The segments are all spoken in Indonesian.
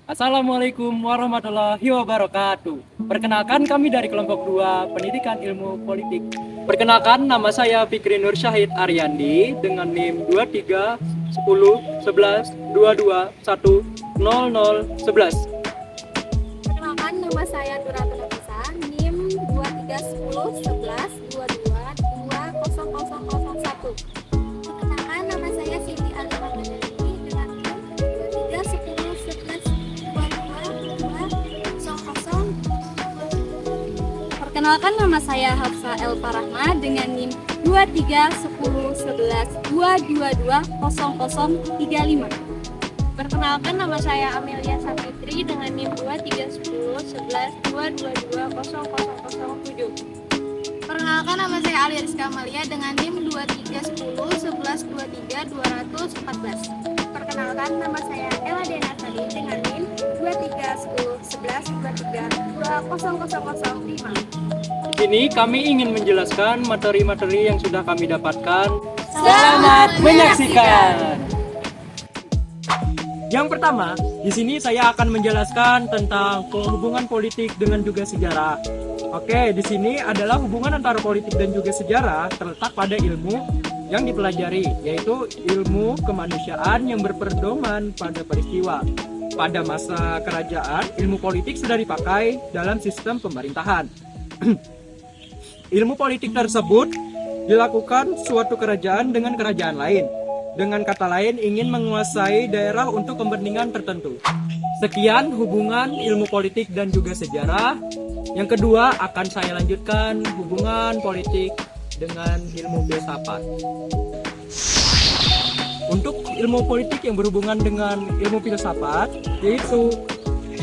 Assalamualaikum warahmatullahi wabarakatuh. Perkenalkan kami dari kelompok 2 Pendidikan Ilmu Politik. Perkenalkan nama saya Fikri Nur Syahid Aryandi dengan NIM 23 10 11 22 1 00 11. Perkenalkan, nama saya Duratun Nafisa, NIM 23101122200001. Perkenalkan, nama saya Siti Alifatani dengan NIM 231011222000. Perkenalkan, nama saya Hafsa El Farahma dengan NIM 23101122200035. Perkenalkan, nama saya Amelia Sapitri dengan NIM 23101122200007. Perkenalkan, nama saya Ali Rizka Amalia dengan NIM 231011232014. Perkenalkan, nama saya Ella Denasari dengan NIM 23101123200005. Kini kami ingin menjelaskan materi-materi yang sudah kami dapatkan. Selamat menyaksikan. Yang pertama, di sini saya akan menjelaskan tentang hubungan politik dengan juga sejarah. Oke, di sini adalah hubungan antara politik dan juga sejarah terletak pada ilmu yang dipelajari, yaitu ilmu kemanusiaan yang berpedoman pada peristiwa. Pada masa kerajaan, ilmu politik sudah dipakai dalam sistem pemerintahan. Ilmu politik tersebut dilakukan suatu kerajaan dengan kerajaan lain. Dengan kata lain, ingin menguasai daerah untuk kepentingan tertentu. Sekian hubungan ilmu politik dan juga sejarah. Yang kedua akan saya lanjutkan hubungan politik dengan ilmu filsafat. Untuk ilmu politik yang berhubungan dengan ilmu filsafat, yaitu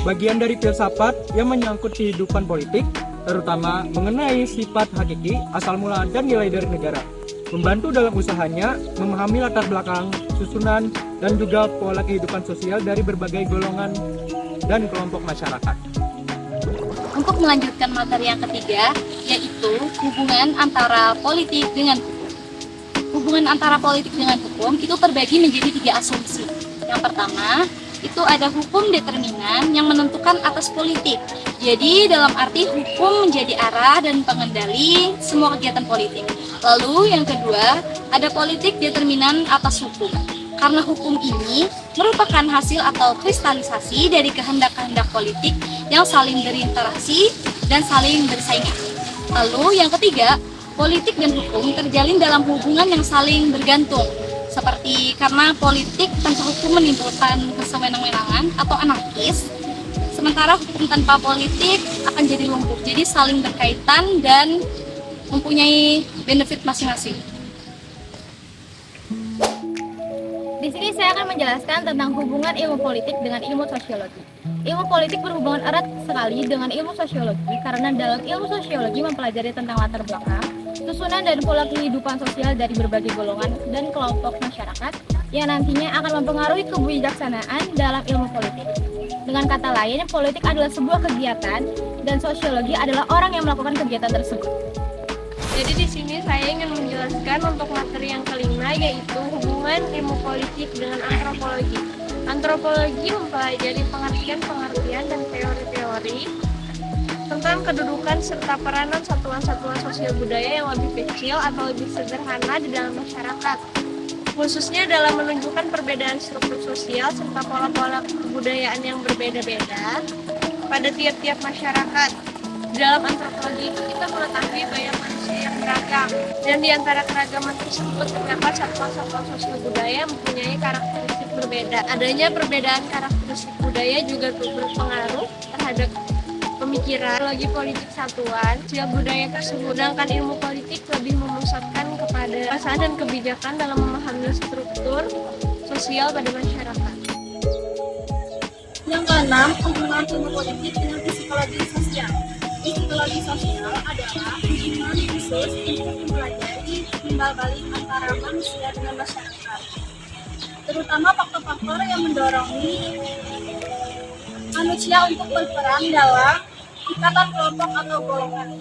bagian dari filsafat yang menyangkut kehidupan politik, terutama mengenai sifat hakiki, asal mula dan nilai dari negara. Membantu dalam usahanya memahami latar belakang, susunan, dan juga pola kehidupan sosial dari berbagai golongan dan kelompok masyarakat. Untuk melanjutkan materi yang ketiga, yaitu hubungan antara politik dengan hukum. Hubungan antara politik dengan hukum itu terbagi menjadi 3 asumsi. Yang pertama, itu ada hukum determinan yang menentukan atas politik. Jadi dalam arti hukum menjadi arah dan pengendali semua kegiatan politik. Lalu yang kedua, ada politik determinan atas hukum. Karena hukum ini merupakan hasil atau kristalisasi dari kehendak-kehendak politik yang saling berinteraksi dan saling bersaingan. Lalu yang ketiga, politik dan hukum terjalin dalam hubungan yang saling bergantung. Seperti karena politik tanpa hukum menimbulkan kesewenang-wenangan atau anarkis, sementara hukum tanpa politik akan jadi lumpuh. Jadi saling berkaitan dan mempunyai benefit masing-masing. Di sini saya akan menjelaskan tentang hubungan ilmu politik dengan ilmu sosiologi. Ilmu politik berhubungan erat sekali dengan ilmu sosiologi karena dalam ilmu sosiologi mempelajari tentang latar belakang, susunan dan pola kehidupan sosial dari berbagai golongan dan kelompok masyarakat yang nantinya akan mempengaruhi kebijaksanaan dalam ilmu politik. Dengan kata lain, politik adalah sebuah kegiatan dan sosiologi adalah orang yang melakukan kegiatan tersebut. Jadi di sini saya ingin menjelaskan untuk materi yang kelima, yaitu hubungan ilmu politik dengan antropologi. Antropologi mempelajari pengertian-pengertian dan teori-teori tentang kedudukan serta peranan satuan-satuan sosial budaya yang lebih kecil atau lebih sederhana di dalam masyarakat, khususnya dalam menunjukkan perbedaan struktur sosial serta pola-pola kebudayaan yang berbeda-beda pada tiap-tiap masyarakat. Dalam antropologi itu kita mengetahui banyak manusia yang beragam, dan di antara keragaman tersebut terdapat satuan-satuan sosial budaya mempunyai karakteristik berbeda. Adanya perbedaan karakteristik budaya juga berpengaruh terhadap pemikiran lagi politik satuan sosial budaya tersebut. Sedangkan ilmu politik lebih memusatkan kepada perasaan dan kebijakan dalam memahami struktur sosial pada masyarakat. Yang keenam, hubungan ilmu politik dengan psikologi sosial. Psikologi sosial adalah hubungan khusus untuk mempelajari timbal balik antara manusia dengan masyarakat, terutama faktor-faktor yang mendorong manusia untuk berperan dalam ikatan kelompok atau golongan.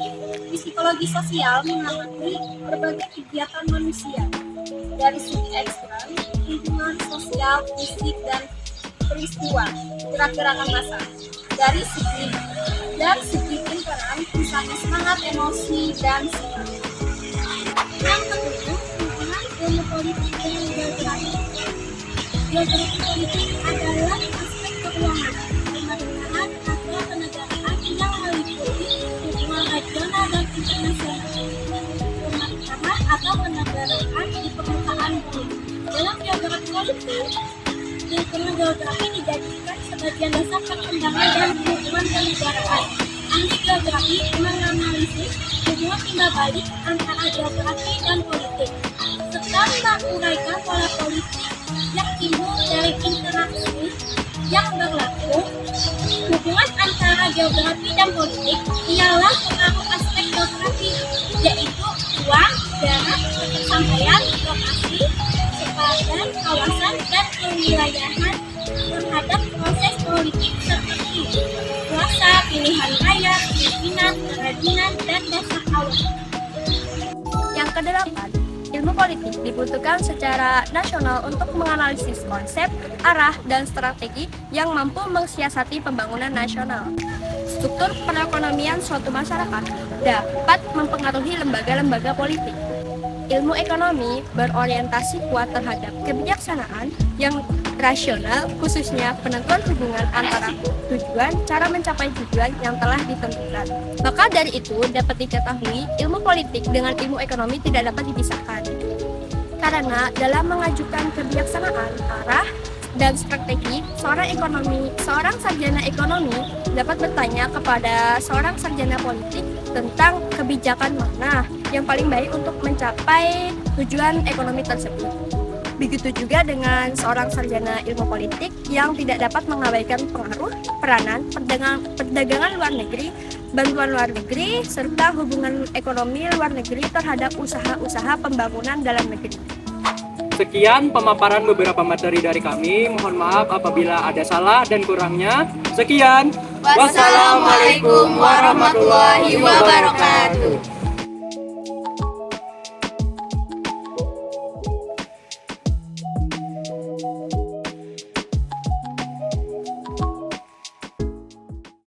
Psikologi sosial mengamati berbagai kegiatan manusia dari segi eksternal, lingkungan sosial, fisik, dan peristiwa gerak-gerakan massa dari segi pikiran, misalnya semangat, emosi, dan sikap. Yang kedua, hubungan ilmu politik dengan geografi. Geografi politik adalah aspek keuangan, pemerintahan atau kenegaraan yang meliputi hubungan regional dan internasional, pemerintahan atau kenegaraan di permukaan bumi. Dalam geografi politik, lingkungan geografi dijadikan sebagai dasar perkembangan dan hubungan kenegaraan. Ahli geografi menganalisis hubungan timbal balik antara geografi dan politik, serta menguraikan pola politik yang timbul dari interaksi yang berlaku. Hubungan antara geografi dan politik ialah pengaruh aspek geografi, yaitu ruang, jarak, kesampaian, lokasi, sepadan, kawasan, dan kewilayahan terhadap proses politik seperti kuasa, pilihan raya, pimpinan, kerajinan, dan dasar awal. Yang kedelapan, ilmu politik dibutuhkan secara nasional untuk menganalisis konsep, arah, dan strategi yang mampu mensiasati pembangunan nasional. Struktur perekonomian suatu masyarakat dapat mempengaruhi lembaga-lembaga politik. Ilmu ekonomi berorientasi kuat terhadap kebijaksanaan yang rasional, khususnya penentuan hubungan antara tujuan, cara mencapai tujuan yang telah ditentukan. Maka dari itu dapat diketahui ilmu politik dengan ilmu ekonomi tidak dapat dipisahkan. Karena dalam mengajukan kebijaksanaan, arah, dan strategi, seorang sarjana ekonomi dapat bertanya kepada seorang sarjana politik tentang kebijakan mana yang paling baik untuk mencapai tujuan ekonomi tersebut. Begitu juga dengan seorang sarjana ilmu politik yang tidak dapat mengabaikan pengaruh, peranan, perdagangan luar negeri, bantuan luar negeri, serta hubungan ekonomi luar negeri terhadap usaha-usaha pembangunan dalam negeri. Sekian pemaparan beberapa materi dari kami. Mohon maaf apabila ada salah dan kurangnya. Sekian. Wassalamualaikum warahmatullahi wabarakatuh.